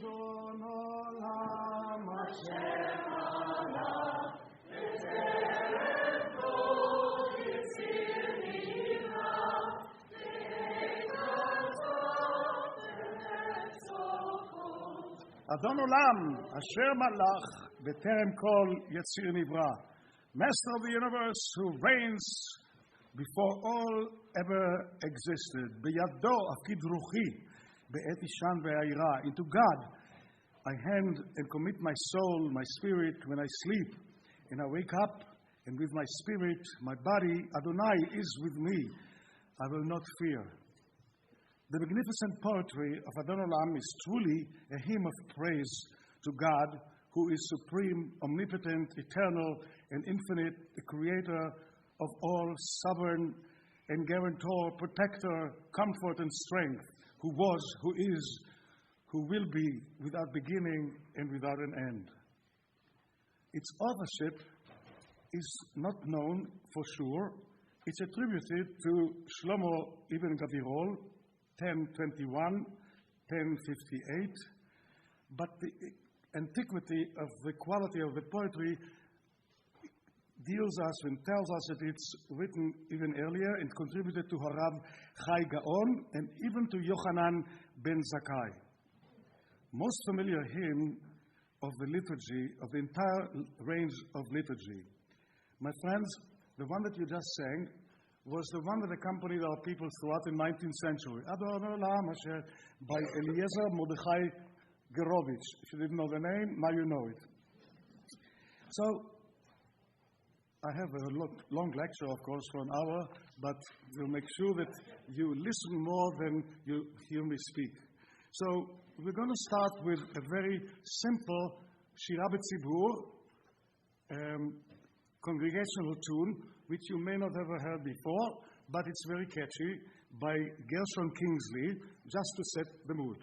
Adon Olam Asher Allah Adon Olam Asher Malach B'terem Kol Yetzir Nivra, Master of the universe who reigns before all ever existed. B'yado Afkid Ruchi Be'et Ishan Ve'ayra. Into God I hand and commit my soul, my spirit when I sleep, and I wake up, and with my spirit, my body, Adonai is with me. I will not fear. The magnificent poetry of Adon Olam is truly a hymn of praise to God, who is supreme, omnipotent, eternal, and infinite, the creator of all, sovereign and guarantor, protector, comfort, and strength, who was, who is, who will be, without beginning and without an end. Its authorship is not known for sure. It's attributed to Shlomo ibn Gavirol, 1021, 1058, but the antiquity of the quality of the poetry deals us and tells us that it's written even earlier and contributed to Harav Chai Gaon and even to Yochanan ben Zakkai. Most familiar hymn of the liturgy, of the entire range of liturgy. My friends, the one that you just sang was the one that accompanied our people throughout the 19th century. Adon Olam Asher by Eliezer Mordechai Gerovich. If you didn't know the name, now you know it. So, I have a long lecture, of course, for an hour, but we'll make sure that you listen more than you hear me speak. So, we're going to start with a very simple Shira B'Tzibur, congregational tune, which you may not have heard before, but it's very catchy, by Gershon Kingsley, just to set the mood.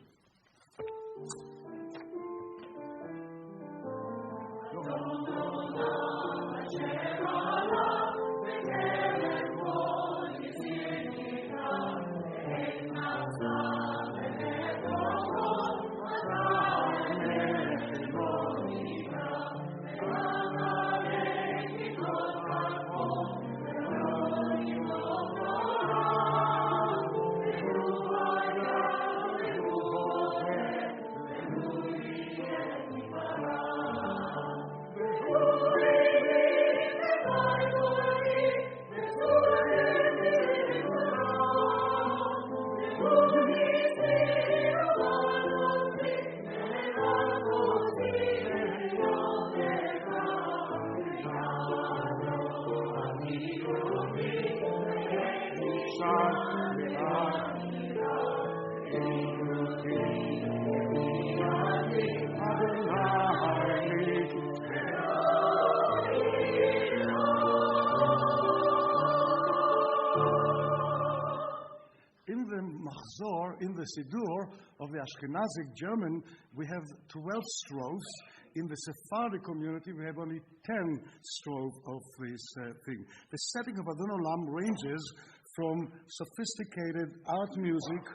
In the Siddur of the Ashkenazic German, we have 12 strophes. In the Sephardic community, we have only 10 strophes of this thing. The setting of Adon Olam ranges from sophisticated art music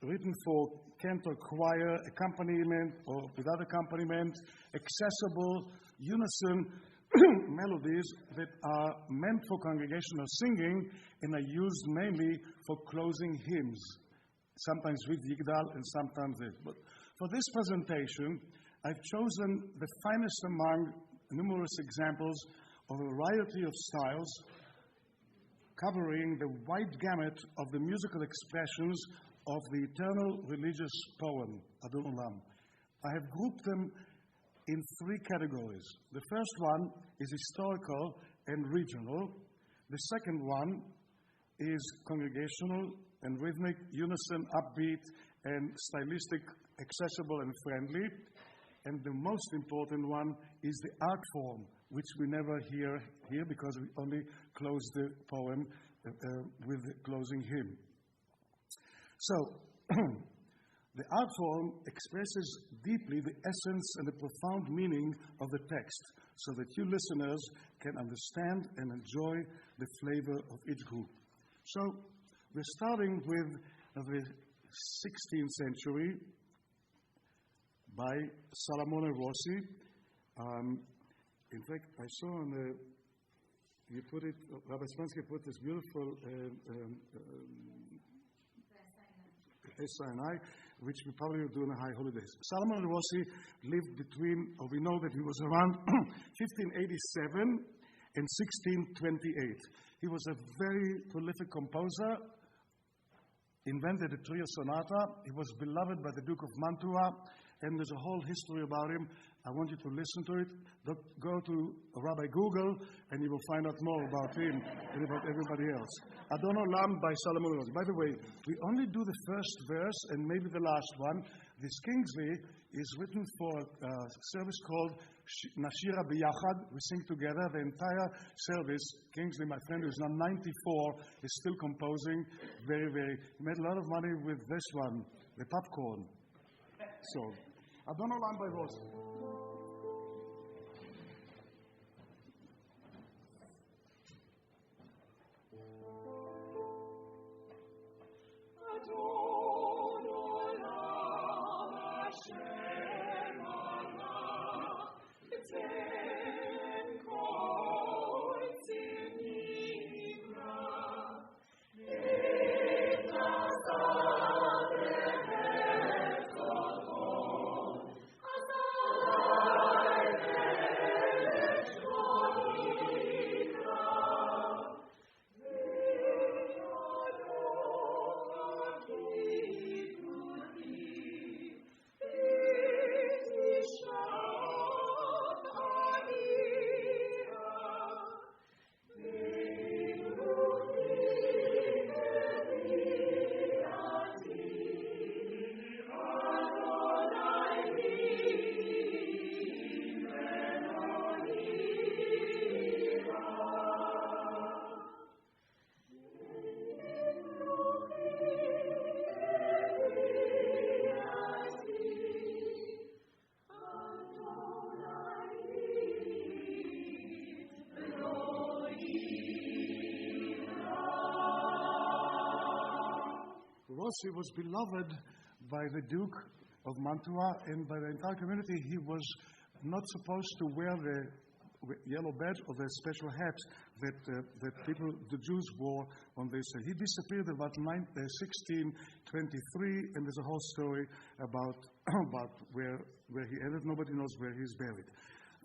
written for cantor choir accompaniment or without accompaniment, accessible unison melodies that are meant for congregational singing and are used mainly for closing hymns, sometimes with Yigdal and sometimes this. But for this presentation, I've chosen the finest among numerous examples of a variety of styles covering the wide gamut of the musical expressions of the eternal religious poem, Adon Olam. I have grouped them in three categories. The first one is historical and regional. The second one is congregational and rhythmic, unison, upbeat, and stylistic, accessible and friendly. And the most important one is the art form, which we never hear here because we only close the poem with the closing hymn. So, the art form expresses deeply the essence and the profound meaning of the text, so that you listeners can understand and enjoy the flavor of each group. So, we're starting with the 16th century by Salomone Rossi. In fact, I saw on the, you put it, Rabbi Spansky put this beautiful Sinai, which we probably will do in the high holidays. Salomone Rossi lived between, or we know that he was around 1587 and 1628. He was a very prolific composer, invented the trio sonata. He was beloved by the Duke of Mantua, and there's a whole history about him. I want you to listen to it. Go to Rabbi Google, and you will find out more about him and about everybody else. Adon Olam by Salomone Rossi. By the way, we only do the first verse and maybe the last one. This Kingsley is written for a service called Nashira B'Yachad. We sing together. The entire service, Kingsley, my friend, who's now 94, is still composing. He made a lot of money with this one, the popcorn. So, Adon Olam by Rossi. Rossi was beloved by the Duke of Mantua and by the entire community. He was not supposed to wear the yellow badge or the special hat that the Jews wore on this. He disappeared about 1623, and there's a whole story about where he ended. Nobody knows where he's buried.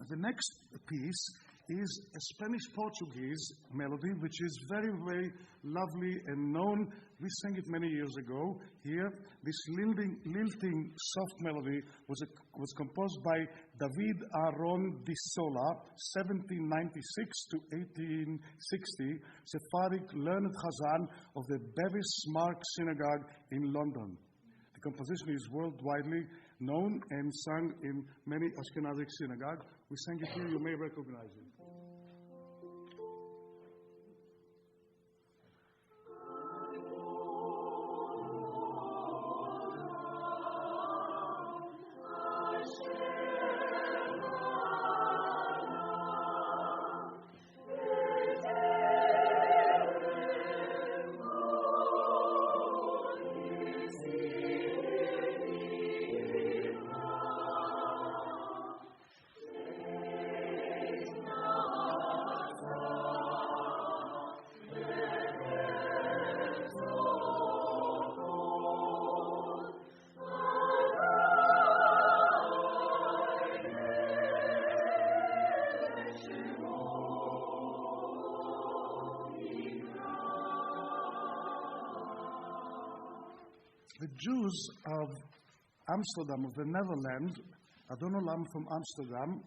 The next piece is a Spanish-Portuguese melody, which is very, very lovely and known. We sang it many years ago here. This lilting soft melody was composed by David Aaron di Sola, 1796 to 1860, Sephardic learned Chazan of the Bevis Mark Synagogue in London. The composition is worldwide known and sung in many Ashkenazic synagogues. We sang it here, you may recognize it. The Jews of Amsterdam, of the Netherlands, Adon Olam from Amsterdam,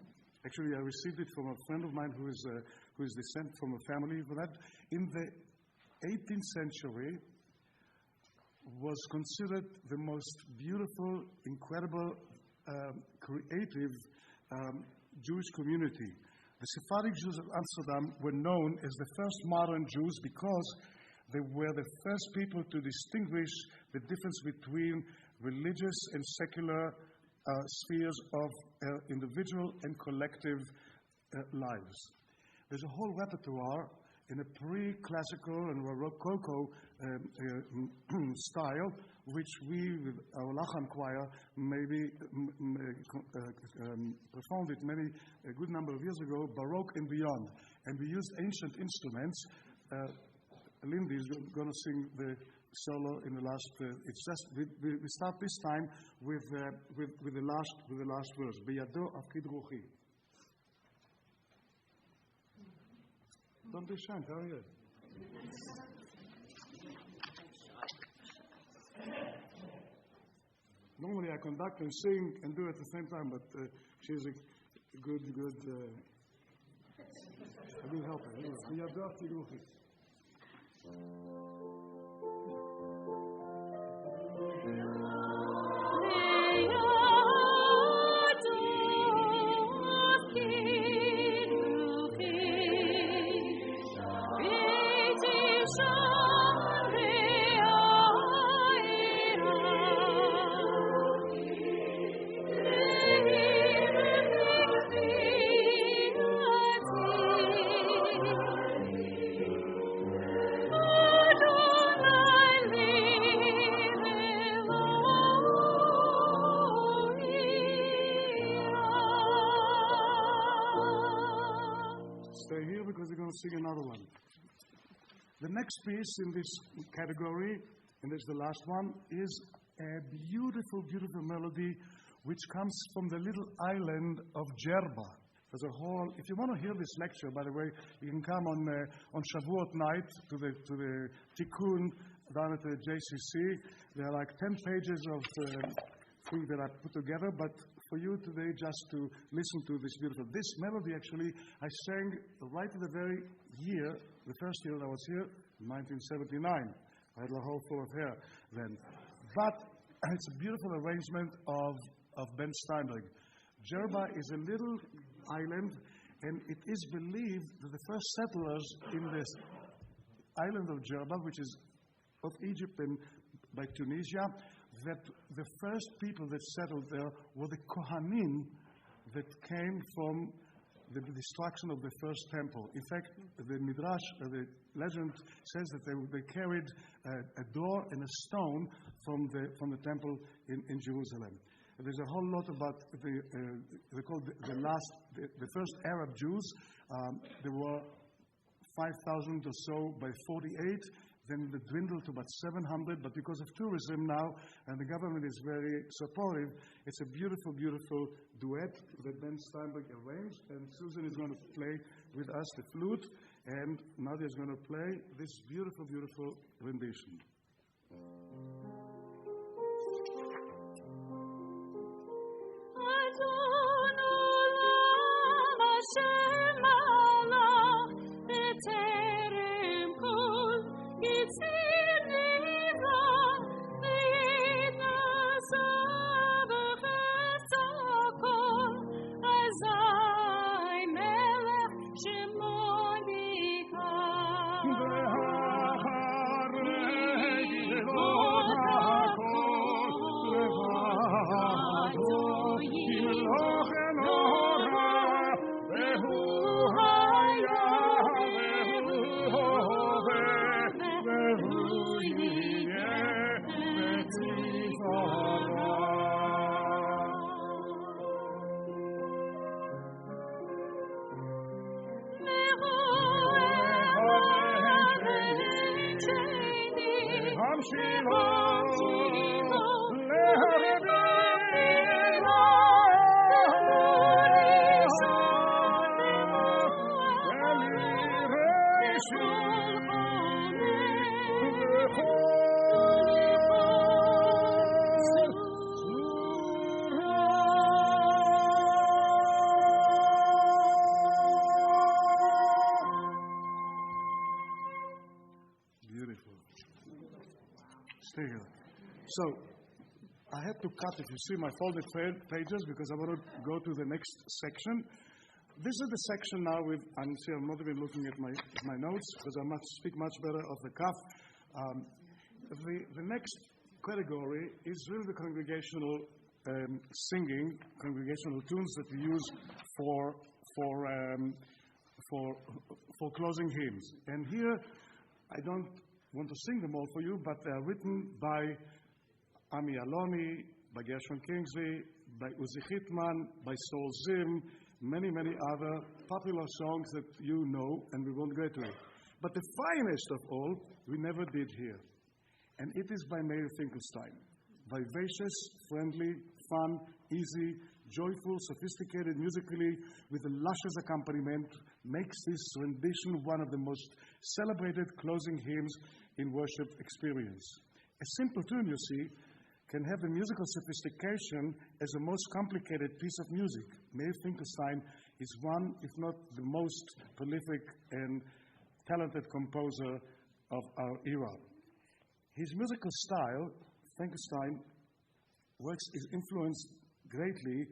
actually I received it from a friend of mine who is descent from a family for that, in the 18th century was considered the most beautiful, incredible, creative Jewish community. The Sephardic Jews of Amsterdam were known as the first modern Jews because they were the first people to distinguish the difference between religious and secular spheres of individual and collective lives. There's a whole repertoire in a pre-classical and Rococo style, which we, with our Lachan choir, maybe performed it a good number of years ago, Baroque and beyond. And we used ancient instruments. Lindy is going to sing the solo in the last. It's just we start this time with the last verse. Beyado afkid ruchi. Don't be shy. How are you? Normally I conduct and sing and do it at the same time, but she's a good helper. Beyado afkid ruchi. Sing another one. The next piece in this category, and it's the last one, is a beautiful, beautiful melody which comes from the little island of Jerba. There's a whole. If you want to hear this lecture, by the way, you can come on Shavuot night to the Tikkun down at the JCC. There are like 10 pages of things that I put together, but for you today just to listen to this beautiful. This melody actually I sang right at the very year, the first year that I was here, 1979. I had a whole full of hair then. But it's a beautiful arrangement of Ben Steinberg. Jerba is a little island, and it is believed that the first settlers in this island of Jerba, which is of Egypt and by Tunisia, that the first people that settled there were the Kohanim that came from the destruction of the first temple. In fact, the Midrash, the legend says that they carried a door and a stone from the temple in Jerusalem. There's a whole lot about they called the first Arab Jews. There were 5,000 or so by 48. Then it dwindled to about 700, but because of tourism now, and the government is very supportive, it's a beautiful, beautiful duet that Ben Steinberg arranged, and Susan is going to play with us the flute, and Nadia is going to play this beautiful, beautiful rendition. Adon, Olam, Hashem, Allah, b'terem kol. Yitzir nivra, v'yitnasa b'chetz hakol, Azai melech shemo nikach. V'harei gilot hakol, levado yimloch enora, v'hu hayah, v'hu So, I had to cut, if you see my folded pages, because I want to go to the next section. This is the section now with, I'm not even looking at my notes, because I must speak much better off the cuff. The next category is really the congregational singing, congregational tunes that we use for closing hymns. And here, I don't want to sing them all for you, but they are written by Ami Aloni, by Gershon Kingsley, by Uzi Hitman, by Saul Zim, many, many other popular songs that you know, and we won't go to it. But the finest of all, we never did hear. And it is by Meir Finkelstein. Vivacious, friendly, fun, easy, joyful, sophisticated musically, with a luscious accompaniment, makes this rendition one of the most celebrated closing hymns in worship experience. A simple tune, you see, can have the musical sophistication as a most complicated piece of music. Meir Finkelstein is one, if not the most prolific and talented composer of our era. His musical style, Finkelstein, is influenced greatly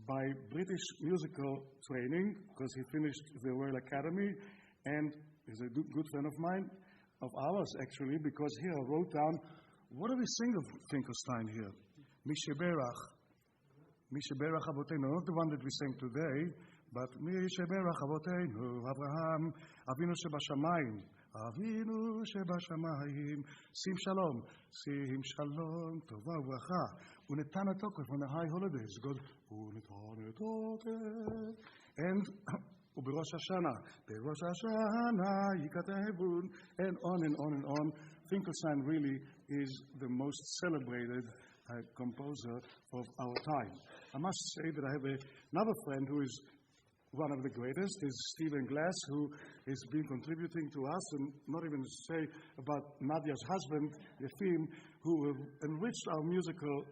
by British musical training, because he finished the Royal Academy, and is a good friend of mine, of ours actually, because here I wrote down, what do we sing of Finkelstein here? Misheberach. Misheberach Avotenu, not the one that we sang today, but Misheberach Avotenu, Abraham, Avinu Shebashamayim, Avinu Shebashamayim, Sim Shalom, Sim Shalom, Tova Ubracha, Unetana Tokef on the high holidays, God, Unetana Tokef, and Uberosh Hashanah, Berosh Hashanah, Yikatehebun, and on and on and on. Finkelstein really is the most celebrated composer of our time. I must say that I have another friend who is one of the greatest, is Stephen Glass, who has been contributing to us, and not even to say about Nadia's husband, Yefim, who enriched our musical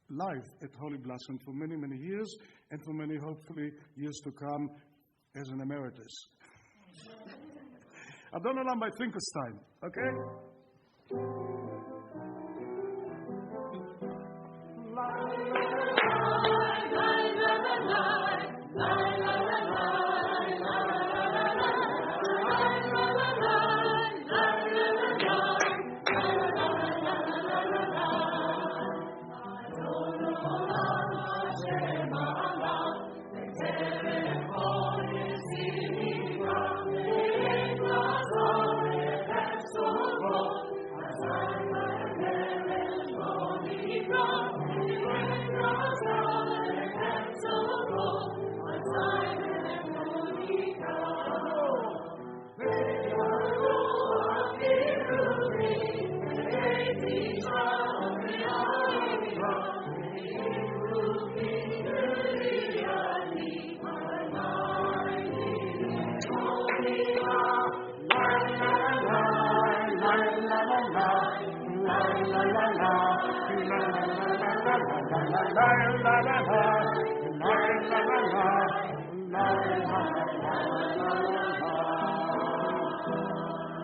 life at Holy Blossom for many, many years, and for many, hopefully, years to come as an emeritus. Adon Olam by Finkelstein, okay?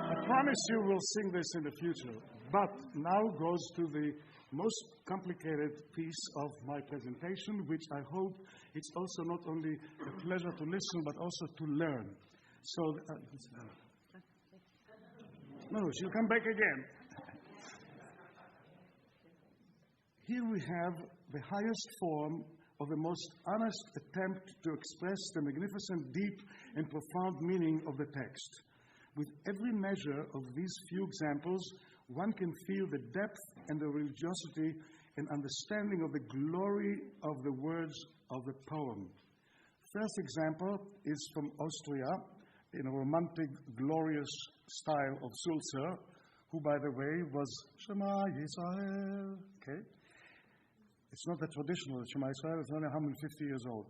I promise you we'll sing this in the future, but now goes to the most complicated piece of my presentation, which I hope it's also not only a pleasure to listen, but also to learn. So, no, she'll come back again. Here we have the highest form of the most honest attempt to express the magnificent, deep, and profound meaning of the text. With every measure of these few examples, one can feel the depth and the religiosity and understanding of the glory of the words of the poem. First example is from Austria, in a romantic, glorious style of Sulzer, who, by the way, was Shema Yisrael. Okay? It's not the traditional Shema Yisrael, it's only 150 years old.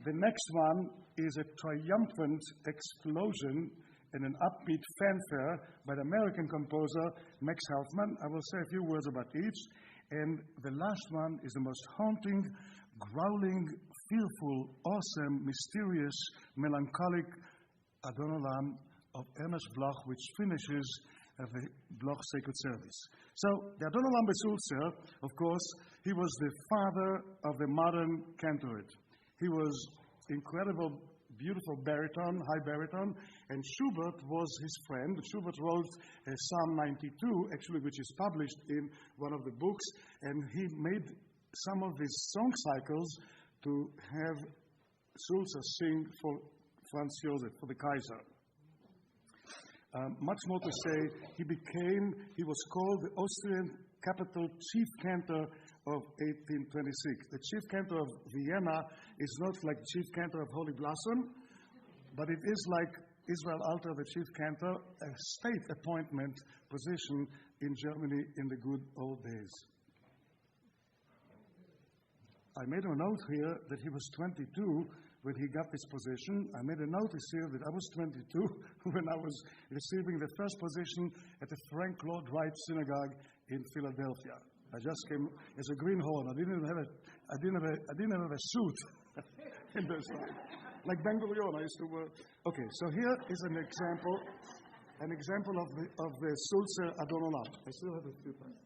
The next one is a triumphant explosion and an upbeat fanfare by the American composer Max Halfman. I will say a few words about each. And the last one is the most haunting, growling, fearful, awesome, mysterious, melancholic Adon Olam of Ernest Bloch, which finishes the Bloch Sacred Service. So, the Adon Olam by Sulzer, of course, he was the father of the modern cantorate. He was incredible, beautiful baritone, high baritone, and Schubert was his friend. Schubert wrote Psalm 92, actually, which is published in one of the books, and he made some of his song cycles to have Sulzer sing for Franz Josef, for the Kaiser. Much more to say, he was called the Austrian capital chief cantor of 1826. The chief cantor of Vienna is not like chief cantor of Holy Blossom, but it is like Israel Alter, the chief cantor, a state appointment position in Germany in the good old days. I made a note here that he was 22 when he got this position. I made a notice here that I was 22 when I was receiving the first position at the Frank Lloyd Wright Synagogue in Philadelphia. I just came as a greenhorn. I didn't have a suit in those times. Like Ben Gurion, I used to work. Okay, so here is an example of the Sulzer Adon Olam. I still have a few times.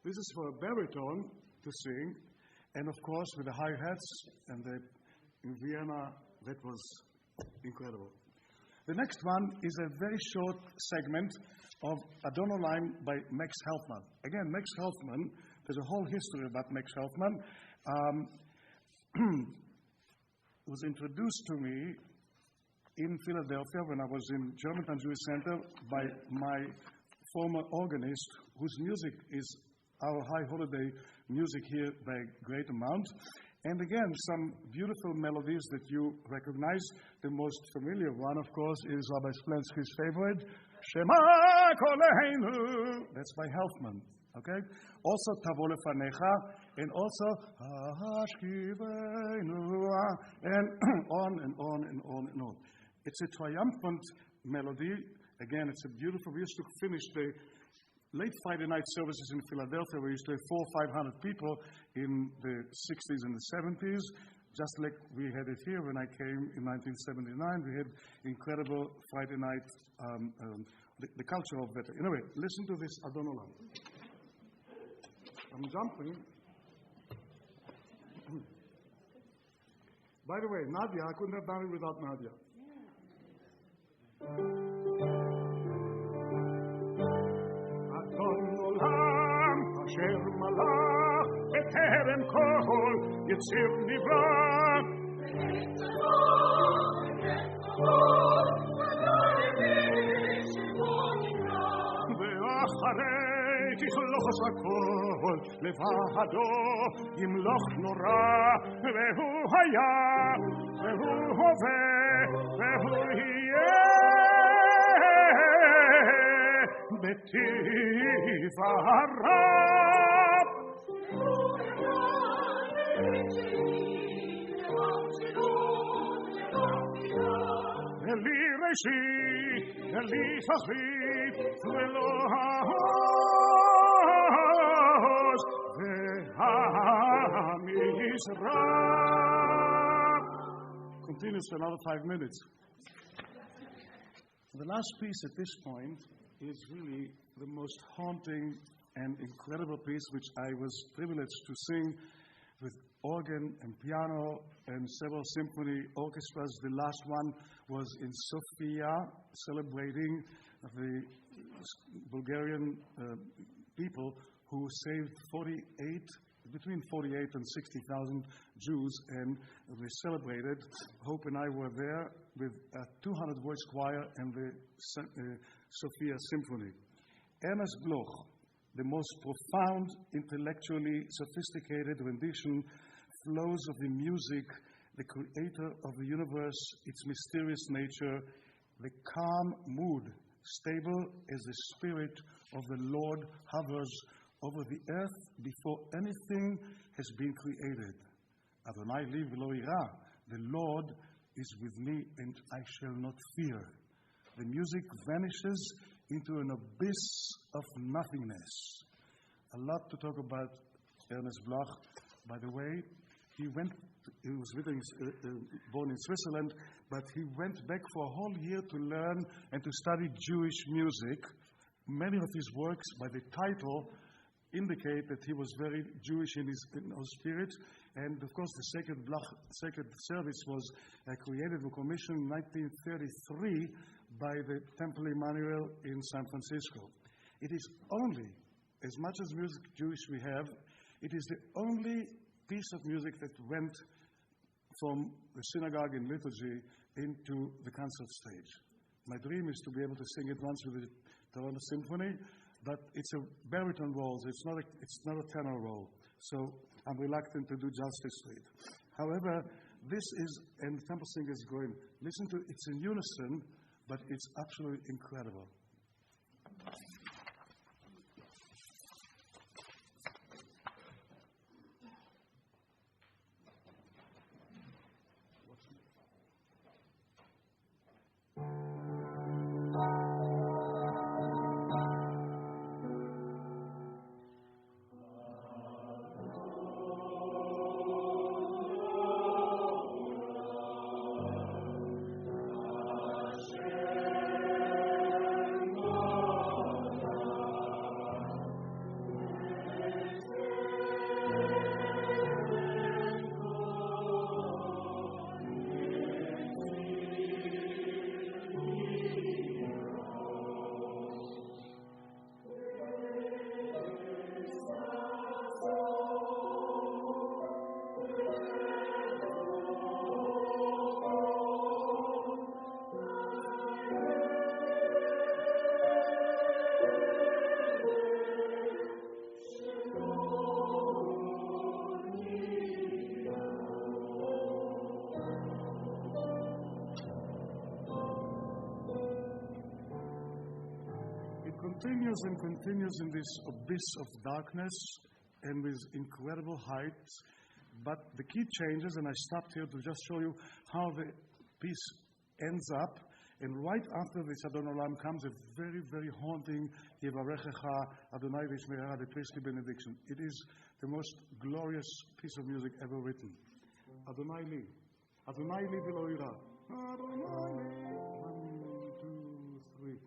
This is for a baritone to sing, and of course with the hi-hats, and in Vienna, that was incredible. The next one is a very short segment of Adon Olam by Max Helfman. Again, Max Helfman, there's a whole history about Max Helfman. Was introduced to me in Philadelphia when I was in Germantown Jewish Center by my former organist, whose music is our high holiday music here by a great amount. And again, some beautiful melodies that you recognize. The most familiar one, of course, is Rabbi Splensky's favorite, Shema Koleinu. That's by Helfman. Okay? Also Tavo Lefanecha, and also Hashkivenu, and on and on and on and on. It's a triumphant melody. Again, it's a beautiful. We used to finish the late Friday night services in Philadelphia. We used to have 400 or 500 people in the 60s and the 70s, just like we had it here when I came in 1979. We had incredible Friday night, the culture of better. Anyway, listen to this Adon Olam. I'm jumping. By the way, Nadia, I couldn't have done it without Nadia. Adon Olam, Asher Malach, Beterem Kol, Yitzir Nivra. Ve'acharei tichloch hakol, levado yimloch nora, ve'hu haya, ve'hu hove, ve'hu yeh, betiv harab. Eli Reshit, Eli Chachit, Velo Ha'oz, Ve'hamid continues for another 5 minutes. The last piece at this point is really the most haunting and incredible piece, which I was privileged to sing with organ and piano and several symphony orchestras. The last one was in Sofia, celebrating the Bulgarian people who saved between 48 and 60,000 Jews, and we celebrated. Hope and I were there with a 200-voice choir and the Sofia Symphony. Ernest Bloch, the most profound, intellectually sophisticated rendition, flows of the music, the creator of the universe, its mysterious nature, the calm mood, stable as the Spirit of the Lord hovers over the earth before anything has been created. Adonai li v'lo ira. The Lord is with me and I shall not fear. The music vanishes into an abyss of nothingness. A lot to talk about Ernest Bloch. By the way, he was born in Switzerland, but he went back for a whole year to learn and to study Jewish music. Many of his works, by the title, indicate that he was very Jewish in his spirit. And of course, the Sacred Service was created and commissioned in 1933 by the Temple Emmanuel in San Francisco. It is only, as much as music Jewish we have, it is the only piece of music that went from the synagogue and liturgy into the concert stage. My dream is to be able to sing it once with the Toronto Symphony, but it's a baritone role, so it's not a tenor role. So I'm reluctant to do justice to it. However, this is, and the temple singers going, listen to it, it's in unison, but it's absolutely incredible. Continues in this abyss of darkness and with incredible heights. But the key changes, and I stopped here to just show you how the piece ends up. And right after this Adon Olam comes a very, very haunting Yevarechecha Adonai V'Yishmerecha, the priestly benediction. It is the most glorious piece of music ever written. Adonai li v'lo ira. Adonai li. 1, 2, 3.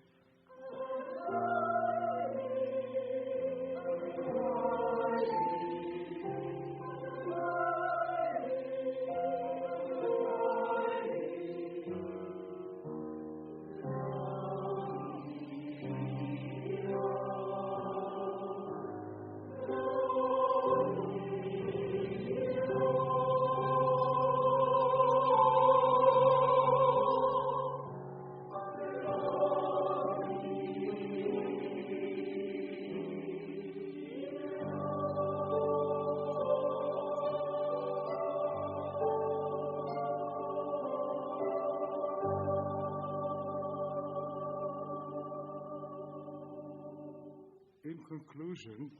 In conclusion,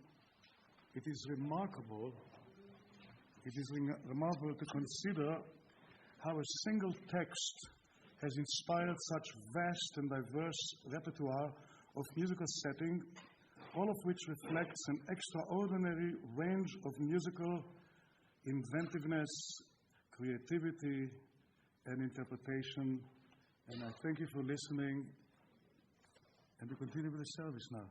it is remarkable to consider how a single text has inspired such vast and diverse repertoire of musical setting, all of which reflects an extraordinary range of musical inventiveness, creativity, and interpretation. And I thank you for listening. And we continue with the service now.